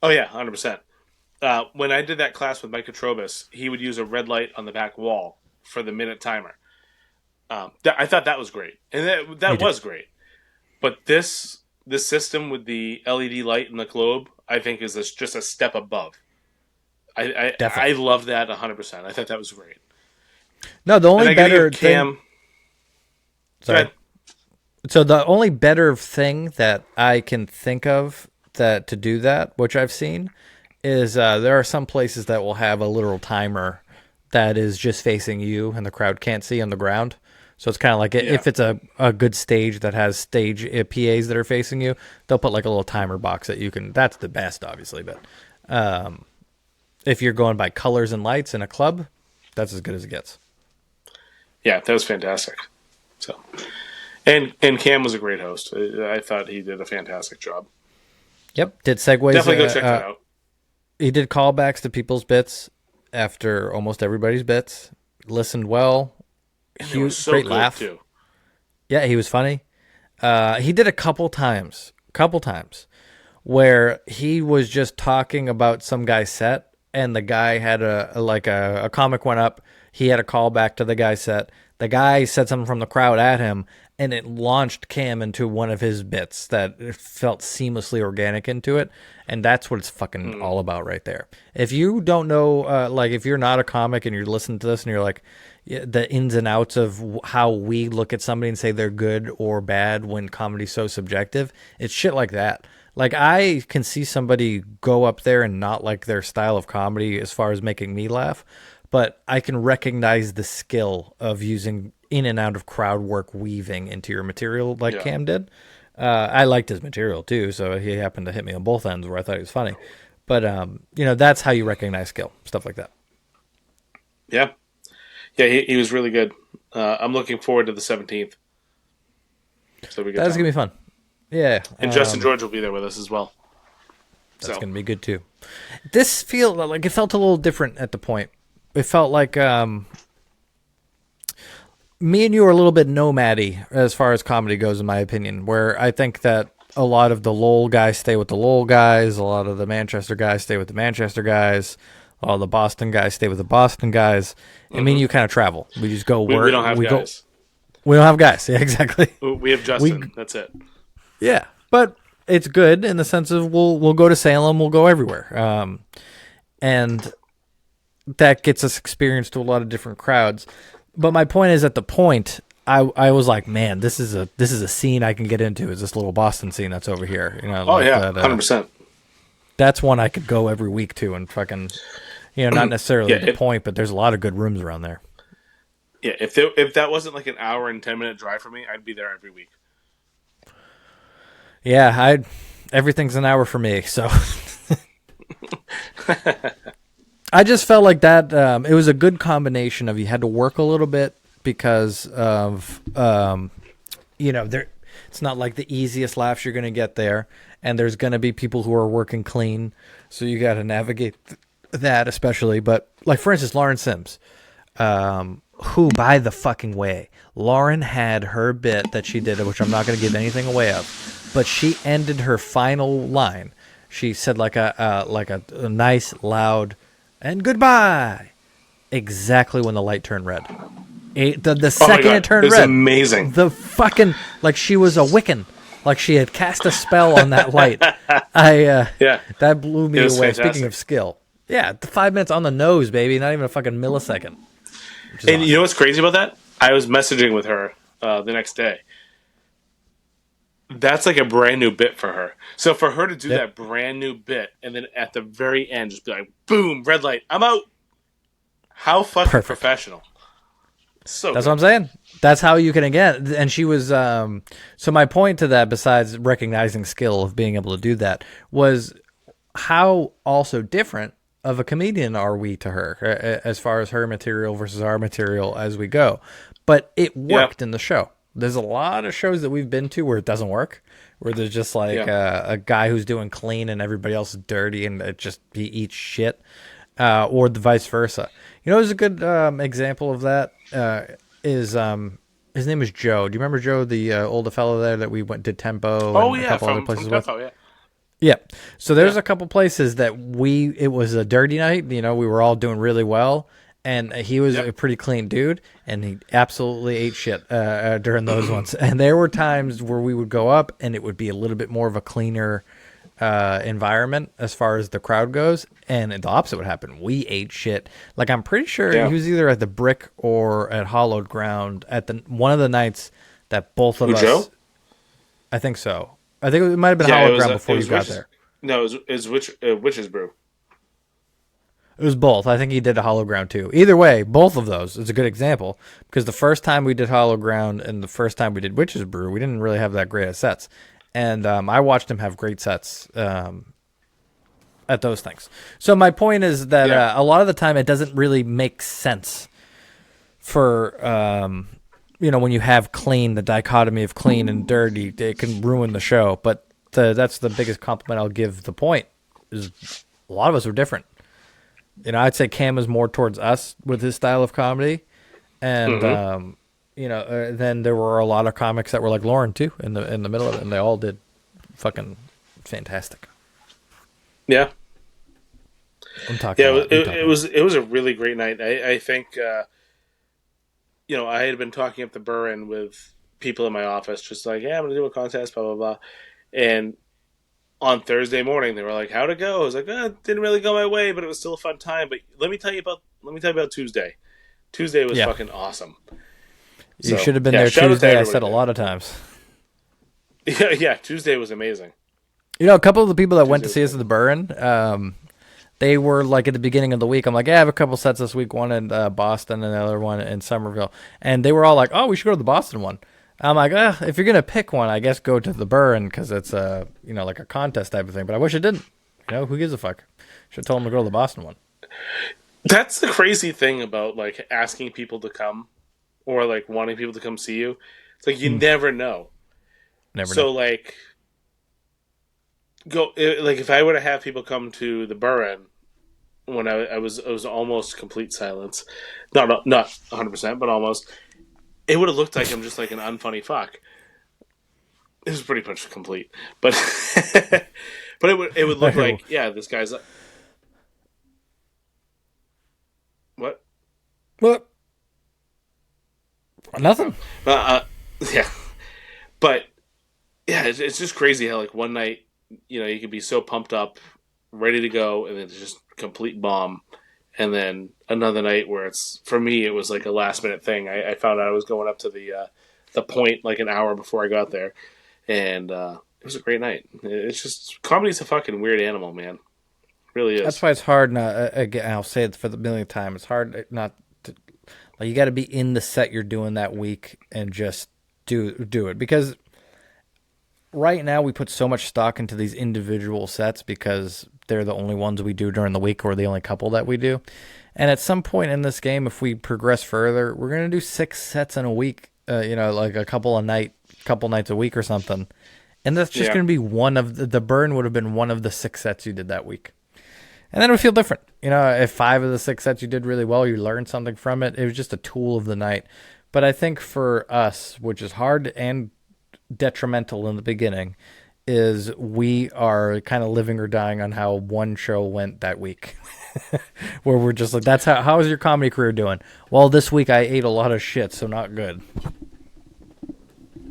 Oh yeah, 100%. When I did that class with Mike Katrobis, he would use a red light on the back wall for the minute timer. I thought that was great, and that was great. But this system with the LED light and the globe, I think, is just a step above. I Definitely. love that 100%. I thought that was great. No, the only And I gotta better give thing. Cam. Sorry. Go ahead. So the only better thing that I can think of to do that, which I've seen, is there are some places that will have a literal timer that is just facing you and the crowd can't see on the ground. So it's kind of like if it's a good stage that has stage PAs that are facing you, they'll put like a little timer box that you can. That's the best, obviously, but if you're going by colors and lights in a club, that's as good as it gets. Yeah, that was fantastic. So, and Cam was a great host. I thought he did a fantastic job. Yep, did segues. Definitely go check that out. He did callbacks to people's bits after almost everybody's bits. Listened well. And it was so great good, laugh too. Yeah, he was funny. He did a couple times, where he was just talking about some guy's set, and the guy had a comic went up. He had a callback to the guy's set. The guy said something from the crowd at him, and it launched Cam into one of his bits that felt seamlessly organic into it, and that's what it's fucking all about right there. If you don't know, if you're not a comic and you're listening to this and you're like, the ins and outs of how we look at somebody and say they're good or bad when comedy's so subjective, it's shit like that. Like, I can see somebody go up there and not like their style of comedy as far as making me laugh, but I can recognize the skill of using in and out of crowd work weaving into your material like Cam did. I liked his material too, so he happened to hit me on both ends where I thought he was funny. But, that's how you recognize skill, stuff like that. Yeah. Yeah, he was really good. I'm looking forward to the 17th. So we That's going to be fun. Yeah. And Justin George will be there with us as well. That's going to be good too. This felt a little different at the point. It felt like me and you are a little bit nomady as far as comedy goes, in my opinion, where I think that a lot of the Lowell guys stay with the Lowell guys, a lot of the Manchester guys stay with the Manchester guys, all the Boston guys stay with the Boston guys. I mean, you kind of travel. We just go work. We don't have guys. We don't have guys. Yeah, exactly. We have Justin. That's it. Yeah, but it's good in the sense of we'll go to Salem, we'll go everywhere, and that gets us experience to a lot of different crowds. But my point is, at the point, I was like, man, this is a scene I can get into. Is this little Boston scene that's over here? Oh yeah, 100%. That's one I could go every week to and fucking, not necessarily the point, but there's a lot of good rooms around there. Yeah, if that wasn't like an hour and 10-minute drive for me, I'd be there every week. Yeah, everything's an hour for me, so I just felt like that. It was a good combination of you had to work a little bit because of it's not like the easiest laughs you're going to get there, and there's going to be people who are working clean, so you got to navigate that especially. But like, for instance, Lauren Sims, who, by the fucking way, Lauren had her bit that she did, which I'm not going to give anything away of, but she ended her final line. She said like a nice loud and goodbye exactly when the light turned red. The second it turned red, amazing. The fucking, like she was a Wiccan, like she had cast a spell on that light. That blew me away. Fantastic. Speaking of skill, the 5 minutes on the nose, baby, not even a fucking millisecond. And awesome. You know what's crazy about that? I was messaging with her the next day. That's like a brand new bit for her. So for her to do that brand new bit, and then at the very end, just be like, boom, red light, I'm out. How fucking professional. So that's what I'm saying. That's how you can, again. And she was, so my point to that, besides recognizing skill of being able to do that, was how also different of a comedian are we to her as far as her material versus our material as we go. But it worked in the show. There's a lot of shows that we've been to where it doesn't work, where there's just like a guy who's doing clean and everybody else is dirty and he eats shit, or the vice versa. You know, there's a good example of that is his name is Joe. Do you remember Joe, the older fellow there that we did Tempo and a couple other places with? Tempo, yeah. Yeah. So there's a couple places that it was a dirty night. You know, we were all doing really well. And he was a pretty clean dude, and he absolutely ate shit during those ones. And there were times where we would go up, and it would be a little bit more of a cleaner environment as far as the crowd goes. And the opposite would happen. We ate shit. Like, I'm pretty sure he was either at the Brick or at Hollowed Ground at one of the nights that both of us. Joe? I think so. I think it might have been Hollowed Ground before you got there. No, it was Witch's Brew. It was both. I think he did a Hollow Ground too. Either way, both of those is a good example because the first time we did Hollow Ground and the first time we did Witch's Brew, we didn't really have that great of sets. And I watched him have great sets at those things. So my point is that a lot of the time it doesn't really make sense for, when you have clean, the dichotomy of clean and dirty, it can ruin the show. But that's the biggest compliment I'll give the point is a lot of us are different. You know, I'd say Cam was more towards us with his style of comedy. And, then there were a lot of comics that were like Lauren, too, in the middle of it. And they all did fucking fantastic. Yeah. I'm talking it was a really great night. I think, I had been talking up the Burren with people in my office, just like, I'm going to do a contest, blah, blah, blah. And on Thursday morning, they were like, "How'd it go?" I was like, "It didn't really go my way, but it was still a fun time." But let me tell you about Tuesday. Tuesday was fucking awesome. You should have been there Tuesday. I said a lot of times. Yeah. Tuesday was amazing. You know, a couple of the people that went to see us at the Burren, they were like at the beginning of the week. I'm like, I have a couple sets this week, one in Boston and another one in Somerville, and they were all like, "Oh, we should go to the Boston one." I'm like, if you're gonna pick one, I guess go to the Burren because it's like a contest type of thing. But I wish it didn't. You know, who gives a fuck? Should have told them to go to the Boston one. That's the crazy thing about like asking people to come, or like wanting people to come see you. It's like you never know. Never know. So like, if I were to have people come to the Burren when it was almost complete silence, not 100%, but almost. It would have looked like I'm just like an unfunny fuck. It was pretty much complete, but but it would look like this guy's like, what? Nothing. But it's just crazy how like one night you could be so pumped up, ready to go, and then it's just complete bomb. And then another night where for me, it was like a last minute thing. I found out I was going up to the point like an hour before I got there. And it was a great night. It's just, comedy's a fucking weird animal, man. It really is. That's why it's hard again, I'll say it for the millionth time. It's hard not to, like, you got to be in the set you're doing that week and just do it. Because right now we put so much stock into these individual sets because they're the only ones we do during the week or the only couple that we do. And at some point in this game, if we progress further, we're going to do 6 sets in a week, like a couple nights a week or something. And that's just going to be one of the Burn would have been one of the 6 sets you did that week. And then it would feel different. You know, if 5 of the 6 sets you did really well, you learned something from it. It was just a tool of the night. But I think for us, which is hard and detrimental in the beginning, is we are kind of living or dying on how one show went that week. Where we're just like, that's how is your comedy career doing? Well, this week I ate a lot of shit, so not good.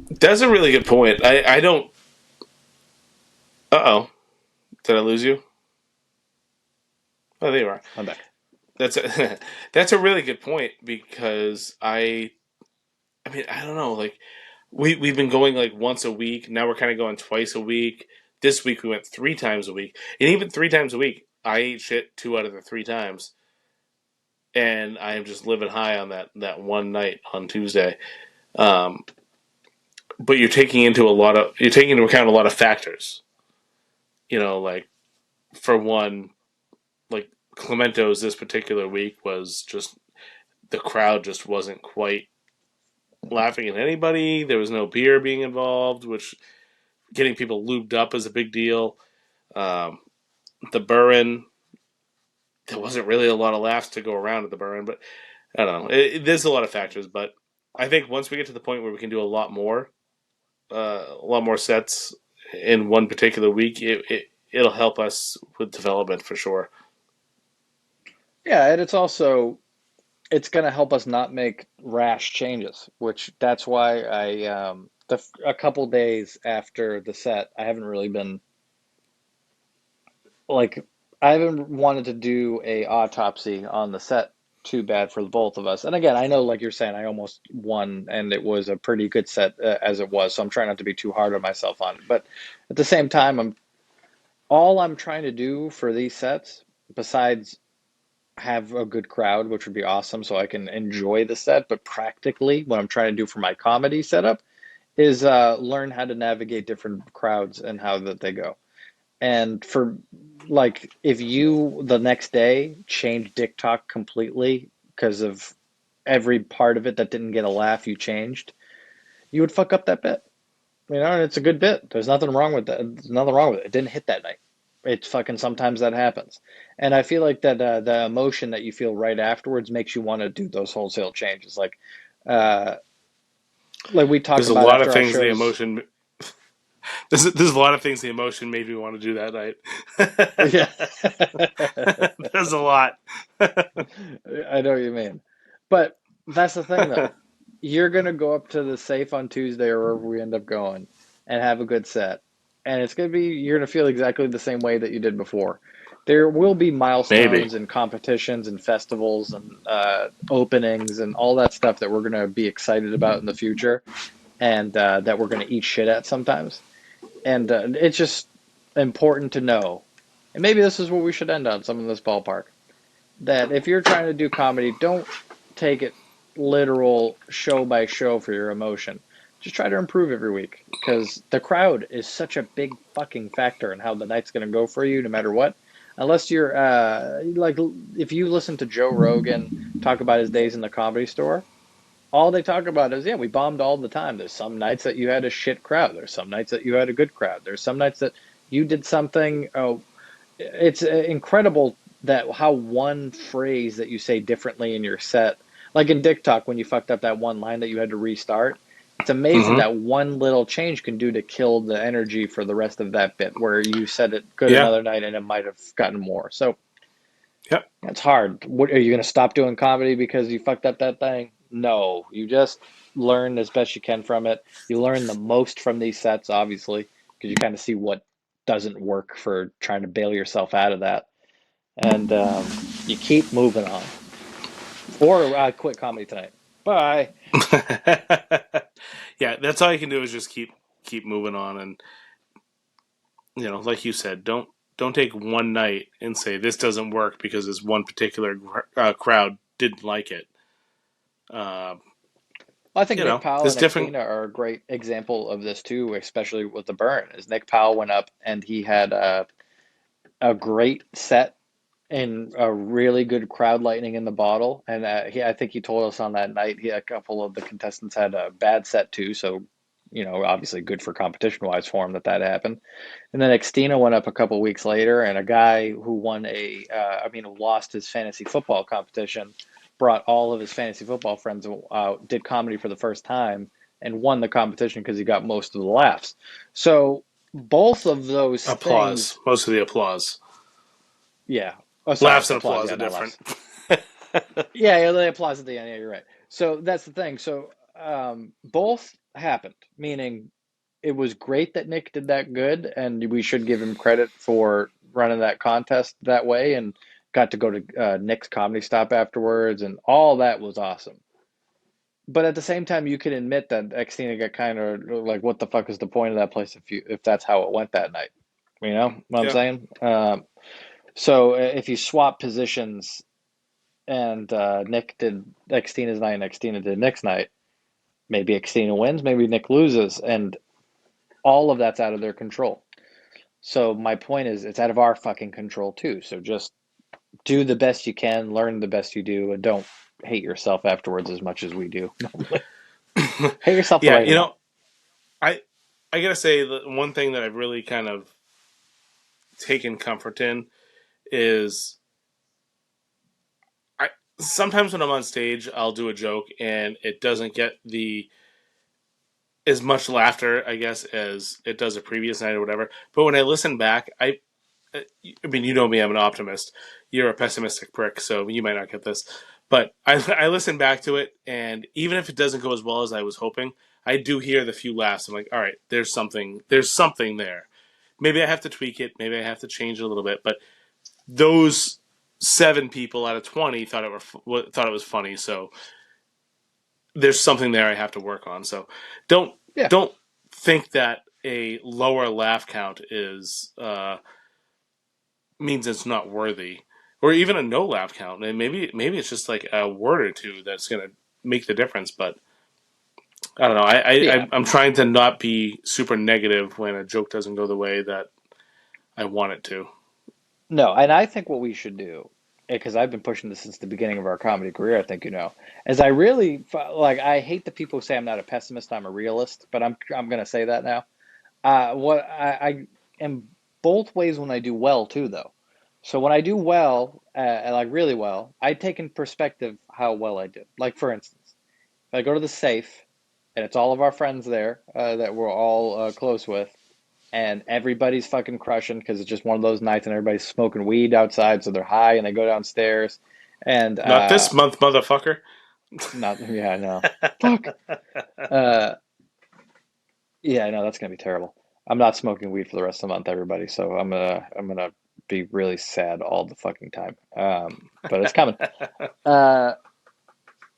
That's a really good point. I don't... Uh-oh. Did I lose you? Oh, there you are. I'm back. That's a really good point because I don't know, like, We've been going like once a week. Now we're kind of going twice a week. This week we went 3 times a week. And even 3 times a week, I ate shit 2 out of the 3 times. And I am just living high on that one night on Tuesday. But you're taking into account a lot of factors. You know, like, for one, like Clementos this particular week was just, the crowd just wasn't quite laughing at anybody. There was no beer being involved, which getting people lubed up is a big deal. Um, the Burren, there wasn't really a lot of laughs to go around at the Burren, but I don't know. There's a lot of factors, but I think once we get to the point where we can do a lot more sets in one particular week, it'll help us with development for sure. Yeah, and it's going to help us not make rash changes, which that's why a couple days after the set, I haven't really been like I haven't wanted to do a autopsy on the set too bad for both of us. And again, I know, like you're saying, I almost won, and it was a pretty good set as it was. So I'm trying not to be too hard on myself on it. But at the same time, I'm trying to do for these sets, besides have a good crowd, which would be awesome, so I can enjoy the set. But practically, what I'm trying to do for my comedy setup is learn how to navigate different crowds and how that they go. And for like, if you the next day change Dick Talk completely because of every part of it that didn't get a laugh you changed, you would fuck up that bit. You know, and it's a good bit. There's nothing wrong with that. There's nothing wrong with it. It didn't hit that night. It's fucking sometimes that happens. And I feel like that the emotion that you feel right afterwards makes you want to do those wholesale changes. Uh, like we talk There's a about lot of after our things the shows. emotion. There's a lot of things the emotion made me want to do that night. Yeah. There's a lot. I know what you mean. But that's the thing, though. You're going to go up to the safe on Tuesday or wherever we end up going and have a good set. And it's going to be, you're going to feel exactly the same way that you did before. There will be Maybe. milestones and competitions and festivals and openings and all that stuff that we're going to be excited about in the future and that we're going to eat shit at sometimes. And it's just important to know. And maybe this is where we should end on, some of this ballpark, that if you're trying to do comedy, don't take it literal show by show for your emotion. Just try to improve every week because the crowd is such a big fucking factor in how the night's going to go for you, no matter what. Unless you're like, if you listen to Joe Rogan talk about his days in the Comedy Store, all they talk about is, yeah, we bombed all the time. There's some nights that you had a shit crowd. There's some nights that you had a good crowd. There's some nights that you did something. Oh, it's incredible that how one phrase that you say differently in your set, like in Dick Talk when you fucked up that one line that you had to restart. It's amazing Mm-hmm. that one little change can do to kill the energy for the rest of that bit where you said it good Yeah. another night and it might have gotten more. So Yep. it's hard. What are you going to stop doing comedy because you fucked up that thing? No, you just learn as best you can from it. You learn the most from these sets, obviously, because you kind of see what doesn't work for trying to bail yourself out of that, and you keep moving on. Or quit comedy tonight. Bye. Yeah, that's all you can do is just keep moving on, and like you said, don't take one night and say this doesn't work because this one particular crowd didn't like it. Uh, Well, I think Nick Powell there's and different. Xtina are a great example of this too, especially with the Burn. As Nick Powell went up and he had a great set and a really good crowd lightning in the bottle. And I think he told us on that night, a couple of the contestants had a bad set too. So, obviously good for competition wise for him that happened. And then Xtina went up a couple weeks later, and a guy who lost his fantasy football competition, brought all of his fantasy football friends out, did comedy for the first time, and won the competition because he got most of the laughs. So both of those Applause. things, Most of the applause. yeah. Oh, sorry, Laughs and applause. applause Yeah, are not different. laughs. Yeah, the applause at the end. Yeah, you're right. So that's the thing. So both happened, meaning it was great that Nick did that good, and we should give him credit for running that contest that way and got to go to Nick's comedy stop afterwards, and all that was awesome. But at the same time, you can admit that Xtina got kind of like, what the fuck is the point of that place if that's how it went that night? You know what I'm Yeah. saying? So if you swap positions and Nick did Xtina's night and Xtina did Nick's night, maybe Xtina wins, maybe Nick loses, and all of that's out of their control. So my point is, it's out of our fucking control too. So just do the best you can, learn the best you do, and don't hate yourself afterwards as much as we do. Hate yourself the Yeah, right amount. I gotta say that one thing that I've really kind of taken comfort in is I sometimes when I'm on stage I'll do a joke and it doesn't get the as much laughter, I guess, as it does a previous night or whatever. But when I listen back, I mean, you know me, I'm an optimist. You're a pessimistic prick, so you might not get this. But I listen back to it, and even if it doesn't go as well as I was hoping, I do hear the few laughs. I'm like, all right, there's something there. Maybe I have to tweak it. Maybe I have to change it a little bit. But those 7 people out of 20 thought it was funny. So there's something there I have to work on. So don't Yeah. don't think that a lower laugh count is means it's not worthy, or even a no laugh count. And maybe it's just like a word or two that's gonna make the difference. But I don't know. I'm trying to not be super negative when a joke doesn't go the way that I want it to. No, and I think what we should do, because I've been pushing this since the beginning of our comedy career, I think is I really like. I hate the people who say I'm not a pessimist, I'm a realist, but I'm gonna say that now. What I am both ways when I do well too, though. So when I do well, like really well, I take in perspective how well I did. Like for instance, if I go to the safe, and it's all of our friends there that we're all close with, and everybody's fucking crushing because it's just one of those nights, and everybody's smoking weed outside, so they're high, and they go downstairs, and Not this month, motherfucker. not yeah, I know, fuck, uh, yeah, I know that's gonna be terrible. I'm not smoking weed for the rest of the month, everybody. So I'm gonna be really sad all the fucking time. But it's coming. Uh,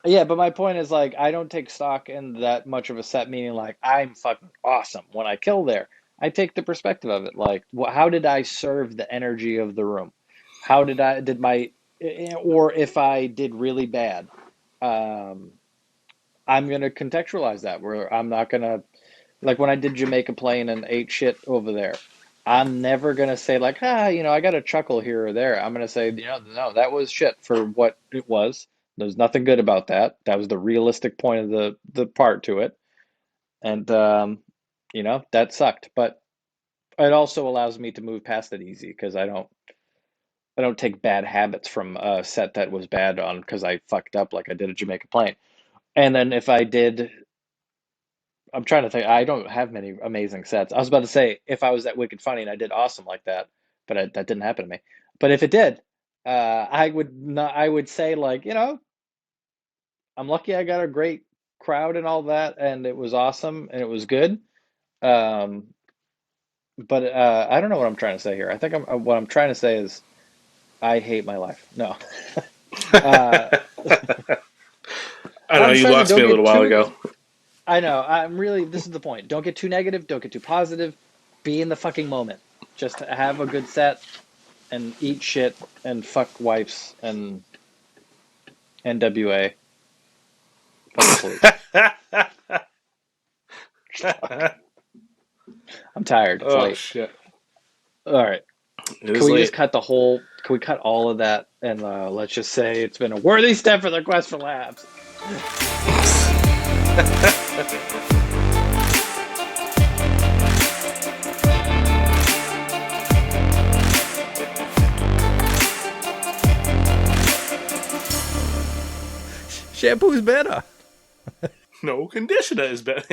yeah, but my point is like I don't take stock in that much of a set, meaning like I'm fucking awesome when I kill there. I take the perspective of it, like how did I serve the energy of the room? How did my or if I did really bad, um, I'm gonna contextualize that where I'm not gonna like when I did Jamaica Plain and ate shit over there. I'm never gonna say like, I got a chuckle here or there. I'm gonna say, no, that was shit for what it was. There's nothing good about that. That was the realistic point of the part to it, and that sucked. But it also allows me to move past it easy because I don't take bad habits from a set that was bad on because I fucked up like I did at Jamaica Plain. And then if I did I'm trying to think. I don't have many amazing sets. I was about to say if I was at Wicked Funny and I did awesome like that, but that didn't happen to me. But if it did, I would not. I would say like I'm lucky I got a great crowd and all that, and it was awesome and it was good. Um, but I don't know what I'm trying to say here. I think what I'm trying to say is I hate my life. No, uh, I don't know. I'm You saying lost don't me a little get while too. ago. I know. This is the point. Don't get too negative. Don't get too positive. Be in the fucking moment. Just have a good set and eat shit and fuck wives and NWA. Fuck the police. I'm tired. It's Oh late. shit! All right. It Can is we late. just cut can we cut all of that and let's just say it's been a worthy step for the quest for laughs. Shampoo's better. No conditioner is better.